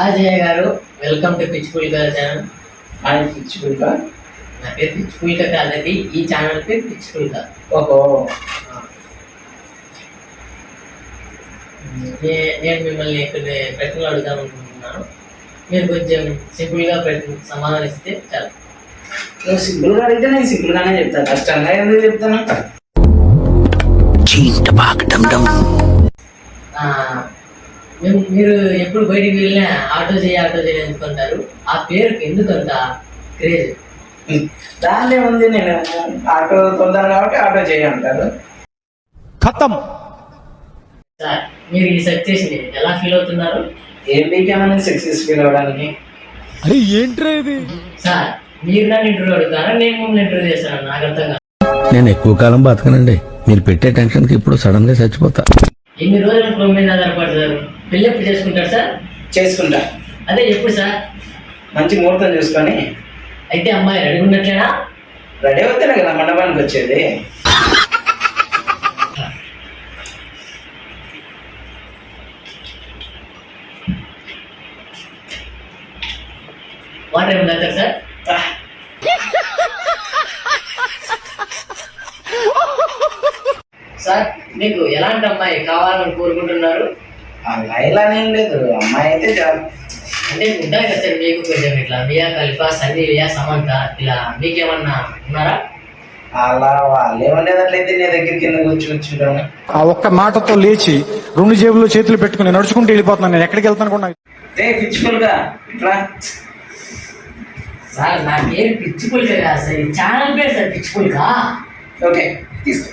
అజయ్ గారు, welcome to పిచ్ పుల్కా ఛానల్. హాయ్ పిచ్ పుల్కా. నా పేరు పిచ్ పుల్కా కాదండి, ఈ ఛానల్ పేరు పిచ్ పుల్కా. ఓహో. నేను మిమ్మల్ని కొన్ని ప్రశ్నలు అడుగుదాం అనుకుంటున్నాను. మీరు కొంచెం సింపుల్గా సమాధానం ఇస్తే చాలు. నువ్వు సింపుల్గా అడిగితే నేను సింపుల్గానే చెప్తాను, కష్టంగా ఎందుకు చెప్తాను. మీరు ఎప్పుడు బయటికి వెళ్ళినా ఆటో చేయ ఎందుకుంటారు? ఆ పేరుకి ఎందుకంత క్రేజ్? దానిలో ఏముంది, నేను ఆటో తొందర కాబట్టి ఆటో చేయంటారు. ఖతం. సార్, మీరు ఈ సక్సెస్ ఎలా ఫీల్ అవుతున్నారు? ఏం బీకేమని సక్సెస్ఫుల్ అవ్వడానికి? అరే ఏంట్రా ఇది? సార్, మీరు నన్ను ఇంటర్వ్యూ అడుగుతారా, నేను మిమ్మల్ని ఇంటర్వ్యూ చేస్తాను? నాకు అర్థం కాదు. నేను ఎక్కువ కాలం బతకనండి, మీరు పెట్టే టెన్షన్కి ఇప్పుడు సడన్ గా చచ్చిపోతా. ఎన్ని రోజులు క్రమం మీద ఆధారపడతారు? పెళ్ళి ఎప్పుడు చేసుకుంటారు సార్? చేసుకుంటా. అదే ఎప్పుడు సార్? మంచి ముహూర్తం చూసుకొని. అయితే అమ్మాయి రెడీ ఉన్నట్లేనా? రెడీ అవుతానే కదా మండపానికి వచ్చేది. వాటర్ ఏమి తాగుతారు సార్? సార్, మీకు ఎలాంటి అమ్మాయి కావాలని కోరుకుంటున్నారు? అలా ఇలానేం లేదు, అమ్మాయి అయితే చాలు. అంటే ఉంటాయి కదా సార్, మీకు కొంచెం ఇట్లా మియా ఖలీఫా, సన్నీ లియా, సమంత ఇలా మీకేమన్నా ఉన్నారా? అలా వాళ్ళే ఉండేటట్లయితే నీ దగ్గరికి ఎందుకు కూర్చుంటాము. ఆ ఒక్క మాటతో లేచి 2 జేబుల్లో చేతులు పెట్టుకుని నడుచుకుంటూ వెళ్ళిపోతున్నాను. నేను ఎక్కడికి వెళ్తాను కూడా పిచ్చుఫుల్గా ఇట్లా. సార్, నా పేరు పిచ్చి పుల్కా కాదు సార్, ఈ ఛానల్ పేరు సార్ పిచ్చి పుల్కా. ఓకే, తీసుకో.